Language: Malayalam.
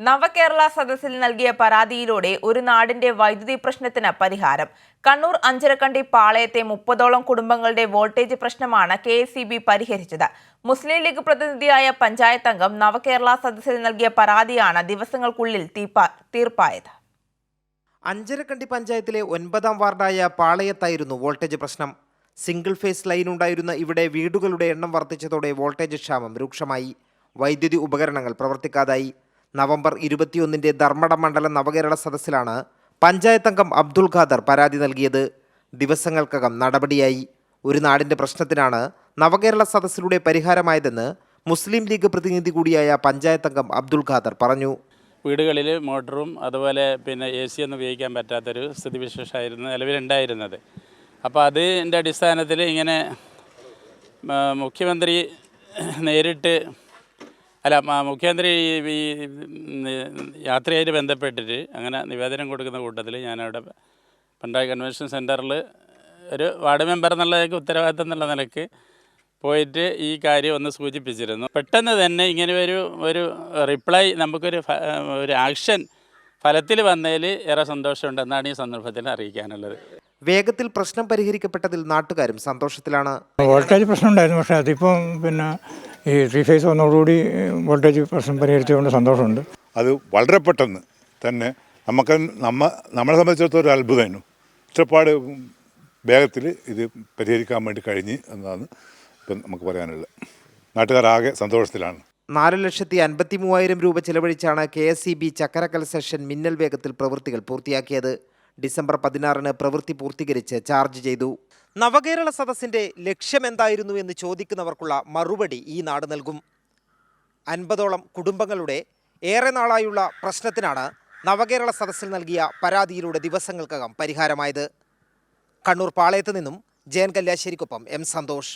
നവകേരള സദസ്സിൽ നൽകിയ പരാതിയിലൂടെ ഒരു നാടിന്റെ വൈദ്യുതി പ്രശ്നത്തിന് പരിഹാരം. കണ്ണൂർ അഞ്ചരക്കണ്ടി പാളയത്തെ 30ഓളം കുടുംബങ്ങളുടെ വോൾട്ടേജ് പ്രശ്നമാണ് KSEB പരിഹരിച്ചത്. മുസ്ലിം ലീഗ് പ്രതിനിധിയായ പഞ്ചായത്ത് അംഗം നവകേരള സദസ്സിൽ നൽകിയ പരാതിയാണ് ദിവസങ്ങൾക്കുള്ളിൽ തീർപ്പായത്. അഞ്ചരക്കണ്ടി പഞ്ചായത്തിലെ 9ാം വാർഡായ പാളയത്തായിരുന്നു വോൾട്ടേജ് പ്രശ്നം. സിംഗിൾ ഫേസ് ലൈൻ ഉണ്ടായിരുന്ന ഇവിടെ വീടുകളുടെ എണ്ണം വർദ്ധിച്ചതോടെ വോൾട്ടേജ് ക്ഷാമം രൂക്ഷമായി. വൈദ്യുതി ഉപകരണങ്ങൾ പ്രവർത്തിക്കാതായി. നവംബർ 21 ധർമ്മട മണ്ഡലം നവകേരള സദസ്സിലാണ് പഞ്ചായത്ത് അംഗം അബ്ദുൽ ഖാദർ പരാതി നൽകിയത്. ദിവസങ്ങൾക്കകം നടപടിയായി. ഒരു നാടിന്റെ പ്രശ്നത്തിനാണ് നവകേരള സദസ്സിലൂടെ പരിഹാരമായതെന്ന് മുസ്ലിം ലീഗ് പ്രതിനിധി കൂടിയായ പഞ്ചായത്ത് അംഗം അബ്ദുൽ ഖാദർ പറഞ്ഞു. വീടുകളിൽ മോട്ടറും അതുപോലെ AC ഒന്നും ഉപയോഗിക്കാൻ പറ്റാത്തൊരു സ്ഥിതിവിശേഷമായിരുന്നു നിലവിലുണ്ടായിരുന്നത്. അപ്പോൾ അതിൻ്റെ അടിസ്ഥാനത്തിൽ ഇങ്ങനെ മുഖ്യമന്ത്രി നേരിട്ട് മുഖ്യമന്ത്രി ഈ യാത്രയായിട്ട് ബന്ധപ്പെട്ടിട്ട് അങ്ങനെ നിവേദനം കൊടുക്കുന്ന കൂട്ടത്തിൽ ഞാനവിടെ പണ്ടായി കൺവെൻഷൻ സെൻറ്ററിൽ ഒരു വാർഡ് മെമ്പർ എന്നുള്ള ഉത്തരവാദിത്തം എന്നുള്ള നിലയ്ക്ക് പോയിട്ട് ഈ കാര്യം ഒന്ന് സൂചിപ്പിച്ചിരുന്നു. പെട്ടെന്ന് തന്നെ ഇങ്ങനെ ഒരു റിപ്ലൈ നമുക്കൊരു ആക്ഷൻ ഫലത്തിൽ വന്നതിൽ ഏറെ സന്തോഷമുണ്ടെന്നാണ് ഈ സന്ദർഭത്തിൽ അറിയിക്കാനുള്ളത്. വേഗത്തിൽ പ്രശ്നം പരിഹരിക്കപ്പെട്ടതിൽ നാട്ടുകാരും സന്തോഷത്തിലാണ്. വോൾട്ടേജ് പ്രശ്നം ഉണ്ടായിരുന്നു, പക്ഷേ അതിപ്പം ഈ 3 ഫേസ് വന്നതോടുകൂടി വോൾട്ടേജ് പ്രശ്നം പരിഹരിച്ചുകൊണ്ട് സന്തോഷമുണ്ട്. അത് വളരെ പെട്ടെന്ന് തന്നെ നമ്മളെ സംബന്ധിച്ചിടത്തോളം ഒരു അത്ഭുതമായിരുന്നു. ഇഷ്ടപ്പാട് വേഗത്തിൽ ഇത് പരിഹരിക്കാൻ വേണ്ടി കഴിഞ്ഞ് എന്നതാണ് ഇപ്പം നമുക്ക് പറയാനുള്ളത്. നാട്ടുകാരാകെ സന്തോഷത്തിലാണ്. 4,53,000 രൂപ ചെലവഴിച്ചാണ് KSEB ചക്കരക്കൽ സെഷൻ മിന്നൽ വേഗത്തിൽ പ്രവൃത്തികൾ പൂർത്തിയാക്കിയത്. ഡിസംബർ 16 പ്രവൃത്തി പൂർത്തീകരിച്ച് ചാർജ് ചെയ്തു. നവകേരള സദസ്സിന്റെ ലക്ഷ്യമെന്തായിരുന്നു എന്ന് ചോദിക്കുന്നവർക്കുള്ള മറുപടി ഈ നാട് നൽകും. 50ഓളം കുടുംബങ്ങളുടെ ഏറെ നാളായുള്ള പ്രശ്നത്തിനാണ് നവകേരള സദസ്സിൽ നൽകിയ പരാതിയിലൂടെ ദിവസങ്ങൾക്കകം പരിഹാരമായത്. കണ്ണൂർ പാളയത്ത് നിന്നും ജയൻ കല്യാശ്ശേരിക്കൊപ്പം M. സന്തോഷ്.